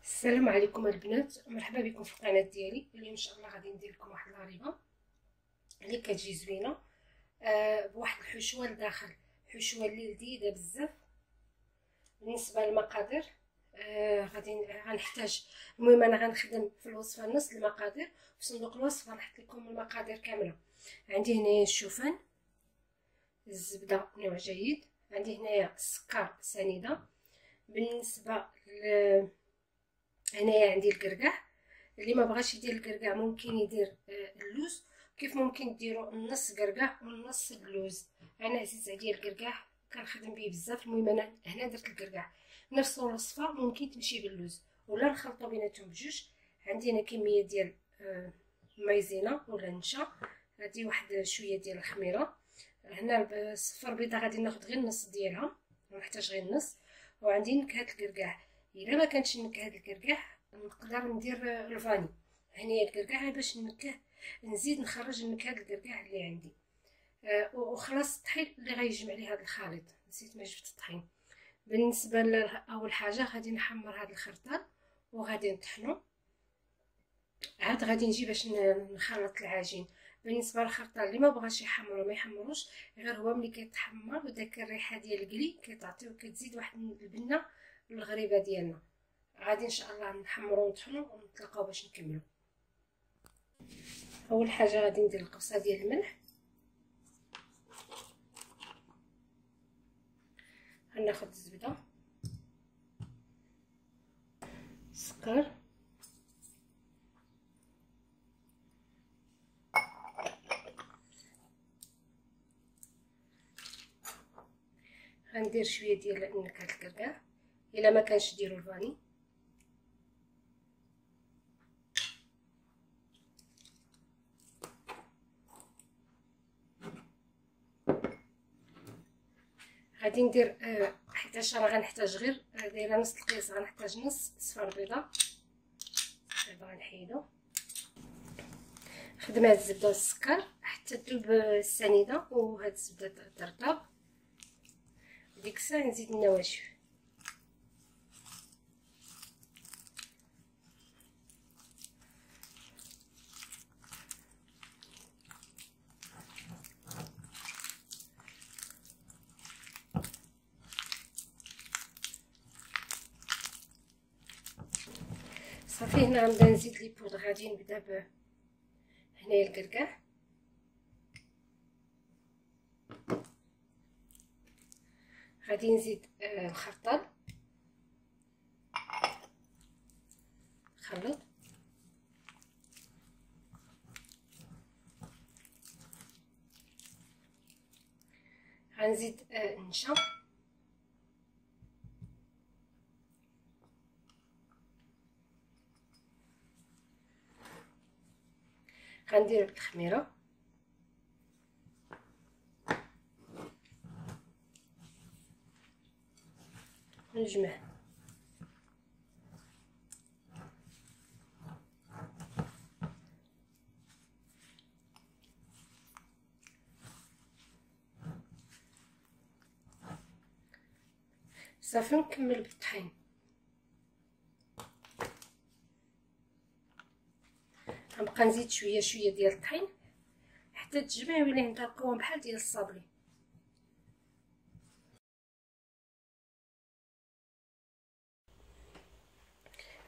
السلام عليكم البنات، مرحبا بكم في القناه ديالي. اليوم ان شاء الله غادي ندير لكم واحد الغريبه اللي كتجي زوينه بواحد الحشوه لداخل، حشوه اللي لذيذه بزاف. بالنسبه للمقادير غنحتاج، المهم انا غنخدم في الوصفه نص المقادير، في صندوق الوصف غنحط لكم المقادير كامله. عندي هنايا الشوفان، الزبده نوع جيد، عندي هنايا السكر سنيده. بالنسبه هنايا عندي الكركاع، اللي ما بغاش يدير الكركاع ممكن يدير اللوز، كيف ممكن ديروا النص كركاع والنص اللوز. انا عزيز عليا الكركاع كنخدم به بزاف، المهم انا هنا درت الكركاع. نفس الوصفه ممكن تمشي باللوز ولا نخلطوا بيناتهم بجوج. عندي هنا كميه ديال مايزينا ولا نشا، هذه واحد شويه ديال الخميره. هنا الصفر بيضه غادي ناخذ غير النص ديالها، نحتاج غير النص. وعندي نكهه الكركاع، الا ما كانش نكهه الكركاع نقدر ندير الفاني. هنايا الكركاع باش نزيد نخرج النكهه الكركاع اللي عندي. وخلاص الطحين اللي غيجمع لي هذا الخليط، نسيت ما جبت الطحين. بالنسبه اول حاجه غادي نحمر هذا الخرطال وغادي نطحنو، عاد غادي نجي باش نخلط العجين. بالنسبه للخرطال اللي ما بغاش يحمرو ما يحمروش، غير هو ملي كيتحمر وداك الريحه ديال الكلي كتعطيو كتزيد واحد البنه الغريبه ديالنا. غادي ان شاء الله نحمرو ونطحنو ونتلاقاو باش نكملو. اول حاجه غادي ندير القرصه ديال الملح، غناخد الزبده، السكر، غندير شويه ديال نكهه الكركاع، الا ما كانش ديروا الفاني. غادي ندير حيتاش راه غنحتاج غير دايره نص القياس، غنحتاج نص صفار بيضه غنحيدو. خدمه هاد الزبده والسكر حتى تذوب السنيده وهاد الزبده ترطب. ديك الساعه نزيد النواشف. صافي هنا غنبدا نزيد لي بودر. غادي نبدا هنايا الكركاع، غادي نزيد الخرطال، خلط، غنزيد النشا، غندير الخميره، نجمع. صافي نكمل بالطحين. غنبقى نزيد شويه شويه ديال الطحين حتى تجمع ويولي عندها القوام بحال ديال الصابلي.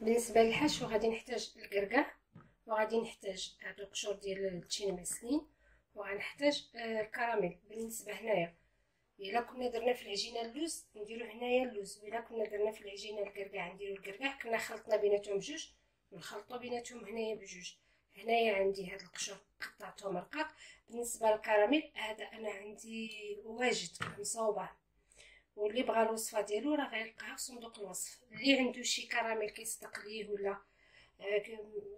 بالنسبه للحشو غادي نحتاج الكركاع، وغادي نحتاج هاد القشور ديال التين مسلين، وغنحتاج الكراميل. بالنسبه هنايا الا كنا درنا في العجينه اللوز نديرو هنايا اللوز، والا كنا درنا في العجينه الكركاع نديرو الكركاع. كنا خلطنا بيناتهم بجوج ونخلطوا بيناتهم هنايا بجوج. هنايا عندي هاد القشور قطعتهم رقاق. بالنسبه للكراميل هذا انا عندي واجد مصوبه، واللي بغى الوصفه ديالو راه غيلقاها في صندوق الوصف. اللي عنده شي كراميل كيصدق ليه ولا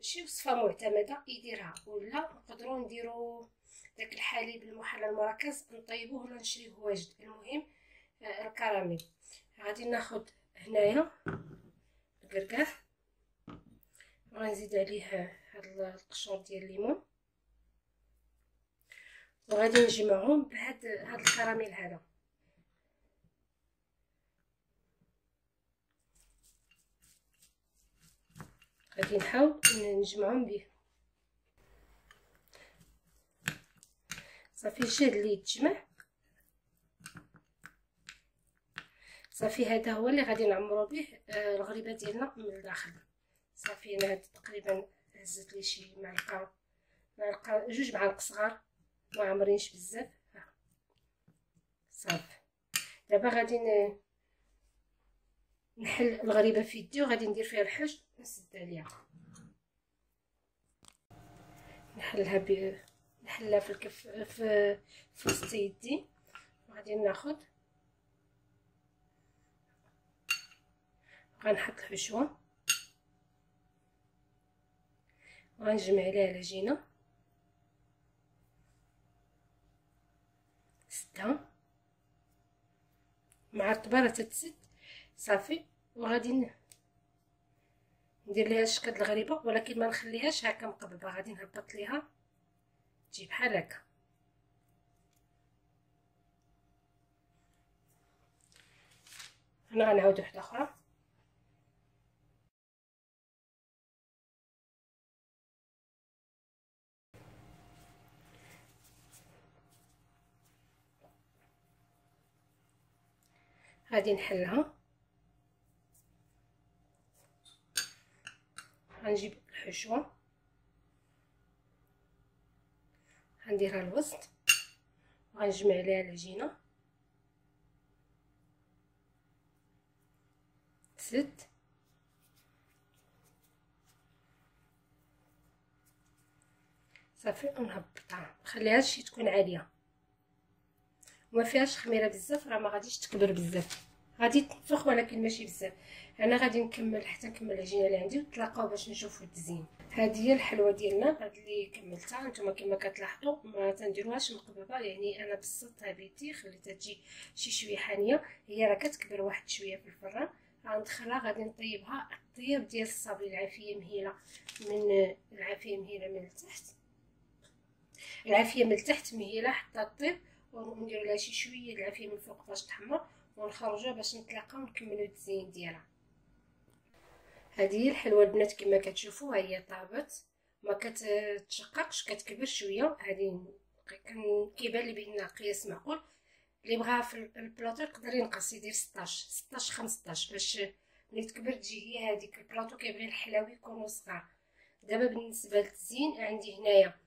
شي وصفه معتمده يديرها، ولا نقدروا نديروا داك الحليب المحلى المركز نطيبوه ولا نشريوه واجد. المهم الكراميل. غادي ناخذ هنايا الكركاع وغنزيد عليه هاد القشور ديال الليمون، وغادي نجمعهم بهاد الكراميل هذا. غادي نحاول نجمعهم به. صافي الجهد اللي يتجمع صافي. هذا هو اللي غادي نعمرو به الغريبه ديالنا من الداخل. صافي انا هاد تقريبا هزت لي شي معلقه جوج معالق صغار، ما عامرينش بزاف. صافي دابا غادي نحل الغريبه في يدي وغادي ندير فيها الحوج نسد عليها. نحلها في الكف في وسط يدي. وغادي ناخذ غنحط الحشوه وغنجمع عليها العجينه سدها مع الطباره تتسد. صافي وغادي ندير ليها الشكل الغريبه، ولكن ما نخليهاش هكا مقببه، غادي نهبط ليها تجي بحال هكا. هنا غنعاود وحده اخرى. غادي نحلها، غنجيب الحشوه غنديرها الوسط وغنجمع عليها العجينه تسد. صافي ونهبطها، مخليهاش شي تكون عاليه وما فيهاش خميره بزاف، راه ما غاديش تكبر بزاف، غادي تنفخ ولكن ماشي بزاف. انا غادي نكمل حتى نكمل العجينه اللي عندي وتلاقاو باش نشوفوا التزيين. هذه هي الحلوه ديالنا هاد اللي كملتها. نتوما كما كتلاحظوا ما تنديروهاش مقببه، يعني انا بسطتها بيدي خليتها تجي شي شويه حانيه. هي راه كتكبر واحد شويه في الفران. غندخلها غادي نطيبها الطياب ديال الصابي، العافيه مهيله من العافيه مهيله من التحت، العافيه من التحت مهيله حتى الطيب، ونديروا لها شي شويه العافيه من الفوق باش تحمر، ونخرجوها باش نتلاقاو ونكملوا التزيين ديالها. هذه هي الحلوه البنات كما كتشوفوا، ها هي طابت ما كتشققش، كتكبر شويه. هذه كيبان لي بان قياس معقول. اللي بغاها في البلاطو يقدر ينقص يدير 16 15 باش ملي تكبر تجي هي هذيك. البلاطو كيبغي الحلاوي يكونوا صغار. دابا بالنسبه للتزيين عندي هنايا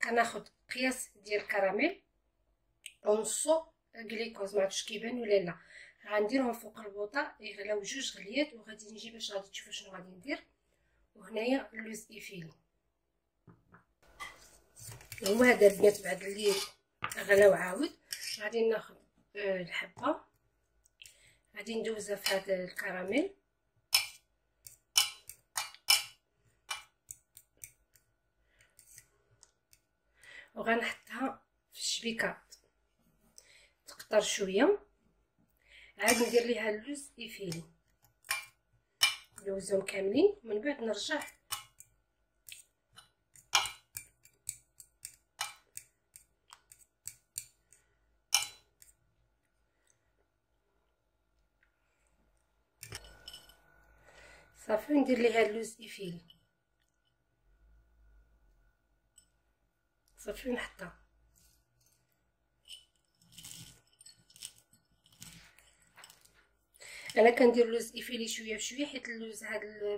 كناخذ قياس ديال الكراميل ونصو غليكوز، ما عرفتش كيبان ولا لا. غنديرهم فوق البوطه يغلاو جوج غليات، وغادي نجي باش غادي تشوفوا شنو غادي ندير. وهنايا اللوز ايفيلي هو هذا البنات بعد اللي غلاو عاود. غادي ناخذ الحبه غادي ندوزها في هذا الكراميل وغنحطها في الشبيكه تقطر شويه. عاد ندير ليها اللوز ايفيلي، ندوزهم كاملين ومن بعد نرجع صافي ندير ليها اللوز ايفيلي. صافي نحطها انا كندير اللوز ايفيلي شويه بشويه، حيت اللوز هذا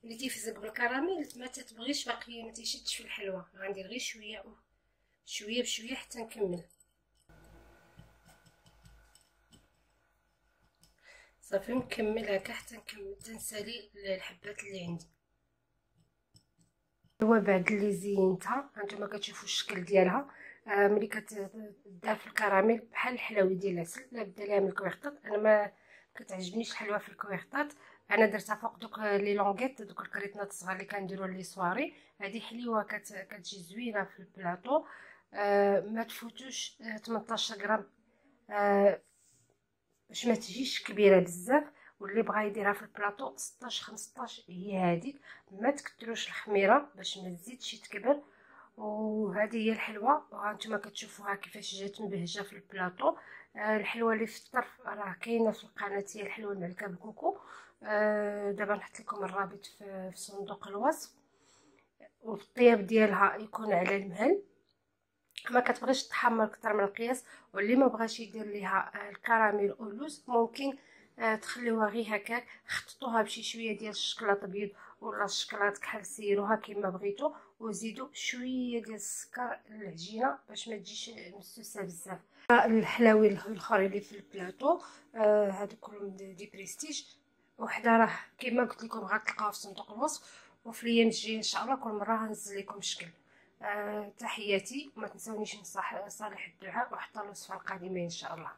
ملي تيفزق بالكراميل ما تتبغيش باقي ما تيشدش في الحلوه. غندير غير شويه شويه بشويه حتى نكمل. صافي نكمل هكا حتى نكمل تنسالي الحبات اللي عندي. هو بعد اللي زينتها هانتوما كتشوفوا الشكل ديالها. ملي كتدار في الكراميل بحال الحلاوي ديال العسل. لا بدا ليها من الكويرطاط، انا ما كتعجبنيش الحلوه في الكويرطاط. انا درتها فوق دوك لي لونغيت، دوك الكريطنات الصغار اللي كنديروا لي سواري. هذه حليوه كتجي زوينه في البلاطو. ما تفوتوش 18 غرام باش ما تجيش كبيره بزاف. واللي بغى يديرها في البلاطو 16 15 هي هذيك. ما تكثروش الخميره باش ما تزيدش تكبر، وهذه هي الحلوه، وهانتوما كتشوفوها كيفاش جات مبهجه في البلاطو. الحلوه اللي في الطرف راه كاينه في القناه، هي الحلوه المعلكه بالكوكو. دابا نحط لكم الرابط في صندوق الوصف. والطياب ديالها يكون على المهل، ما كتبغيش تحمر اكثر من القياس. واللي ما بغاش يدير ليها الكراميل او اللوز ممكن تخليوها غير هكاك، خططوها بشي شويه ديال الشكلاط بيض ولا الشكلاط كحل، سيروها كما بغيتو، وزيدوا شويه ديال السكر للعجينه باش ما تجيش مسوسه بزاف. الحلاوي الاخرين اللي في البلاطو هادو كلهم دي بريستيج. وحده راه كما قلت لكم غتلقاوها في صندوق الوصف، وفي الايام الجايه ان شاء الله كل مره غنزل لكم شكل. تحياتي، وما تنسونيش صالح الدعاء، وحتى الوصفه القادمه ان شاء الله.